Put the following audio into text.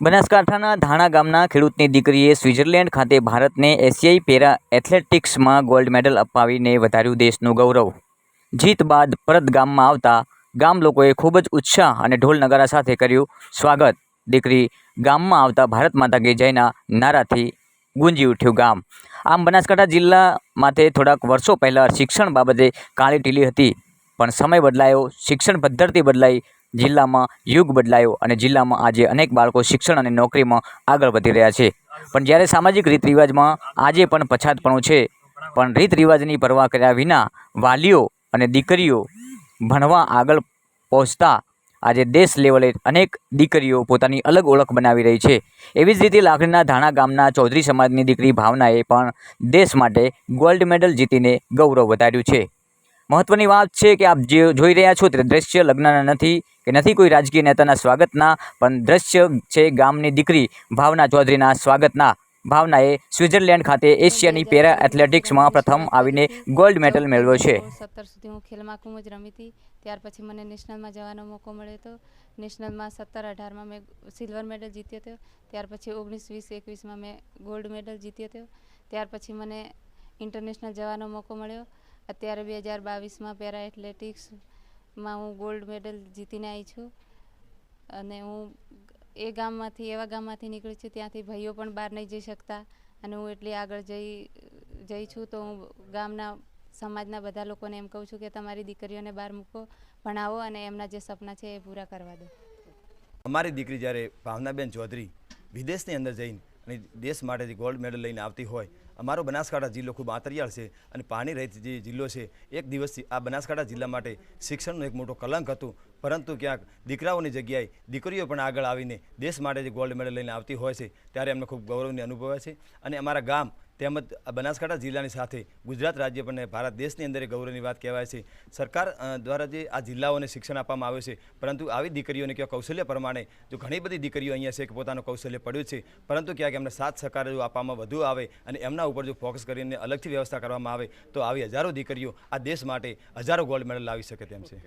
બનાસકાંઠાના ધાણા ગામના ખેડૂતની દીકરીએ સ્વિટ્ઝરલેન્ડ ખાતે ભારતને એશિયાઈ પેરા એથ્લેટિક્સમાં ગોલ્ડ મેડલ અપાવીને વધાર્યું દેશનું ગૌરવ। જીત બાદ પરત ગામમાં આવતા ગામ લોકોએ ખૂબ જ ઉત્સાહ અને ઢોલ નગારા સાથે કર્યું સ્વાગત। દીકરી ગામમાં આવતા ભારત માતા કી જયના નારાથી ગુંજી ઉઠ્યું ગામ। આમ બનાસકાંઠા જિલ્લામાંથી થોડાક વર્ષો પહેલાં શિક્ષણ બાબતે કાળી ટીલી હતી, પણ સમય બદલાયો, શિક્ષણ પદ્ધતિ બદલાઈ, જિલ્લામાં યુગ બદલાયો અને જિલ્લામાં આજે અનેક બાળકો શિક્ષણ અને નોકરીમાં આગળ વધી રહ્યા છે। પણ જ્યારે સામાજિક રીત રિવાજમાં આજે પણ પછાતપણું છે, પણ રીત રિવાજની પરવા કર્યા વિના વાલીઓ અને દીકરીઓ ભણવા આગળ પહોંચતા આજે દેશ લેવલે અનેક દીકરીઓ પોતાની અલગ ઓળખ બનાવી રહી છે। એવી જ રીતે લાખણીના ધાણા ગામના ચૌધરી સમાજની દીકરી ભાવનાએ પણ દેશ માટે ગોલ્ડ મેડલ જીતીને ગૌરવ વધાર્યું છે। મહત્વની વાત છે કે આપ જે જોઈ રહ્યા છો તે દ્રશ્ય લગ્નના નથી કે નથી કોઈ રાજકીય નેતાના સ્વાગતના, પણ દ્રશ્ય છે ગામની દીકરી ભાવના ચૌધરીના સ્વાગતના। ભાવનાએ સ્વિટ્ઝરલેન્ડ ખાતે એશિયાની પેરા એથ્લેટિક્સમાં પ્રથમ આવીને ગોલ્ડ મેડલ મેળવ્યો છે। 17 સુધી હું ખેલ મહાકુંભ જ રમી હતી, ત્યાર પછી મને નેશનલમાં જવાનો મોકો મળ્યો હતો। નેશનલમાં 17-18માં મેં સિલ્વર મેડલ જીત્યો હતો, ત્યાર પછી 19, 20, 21માં મેં ગોલ્ડ મેડલ જીત્યો હતો। ત્યાર પછી મને ઇન્ટરનેશનલ જવાનો મોકો મળ્યો। અત્યારે 2022માં પેરા એથ્લેટિક્સમાં હું ગોલ્ડ મેડલ જીતીને આવી છું અને હું એવા ગામમાંથી નીકળી છું ત્યાંથી ભાઈઓ પણ બહાર નહીં જઈ શકતા અને હું એટલી આગળ જઈ છું, તો હું ગામના સમાજના બધા લોકોને એમ કહું છું કે તમારી દીકરીઓને બહાર મૂકો, ભણાવો અને એમના જે સપના છે એ પૂરા કરવા દો। અમારી દીકરી જ્યારે ભાવનાબેન ચૌધરી વિદેશની અંદર જઈને અને દેશ માટે ગોલ્ડ મેડલ લઈને આવતી હોય, અમારો બનાસકાંઠા જિલ્લો ખૂબ આંતરિયાળ છે અને પાણી રહિત જે જિલ્લો છે, એક દિવસથી આ બનાસકાંઠા જિલ્લા માટે શિક્ષણનું એક મોટો કલંક હતું, પરંતુ ક્યાંક દીકરાઓની જગ્યાએ દીકરીઓ પણ આગળ આવીને દેશ માટે જે ગોલ્ડ મેડલ લઈને આવતી હોય છે ત્યારે અમને ખૂબ ગૌરવની અનુભવે છે। અને અમારા ગામ તેમજ બનાસકાંઠા જિલ્લાની સાથે ગુજરાત રાજ્ય પણ ભારત દેશની અંદર ગૌરવની વાત કહેવાય છે। સરકાર દ્વારા જે આ જિલ્લાઓને શિક્ષણ આપવામાં આવ્યું છે, પરંતુ આવી દીકરીઓને ક્યાં કૌશલ્ય પ્રમાણે જો ઘણી બધી દીકરીઓ અહીંયા છે કે પોતાનું કૌશલ્ય પડ્યું છે, પરંતુ ક્યાંક એમને સાથ સહકાર જો આપવામાં વધુ આવે અને એમના ઉપર જો ફોકસ કરીને અલગથી વ્યવસ્થા કરવામાં આવે તો આવી હજારો દીકરીઓ આ દેશ માટે હજારો ગોલ્ડ મેડલ લાવી શકે તેમ છે।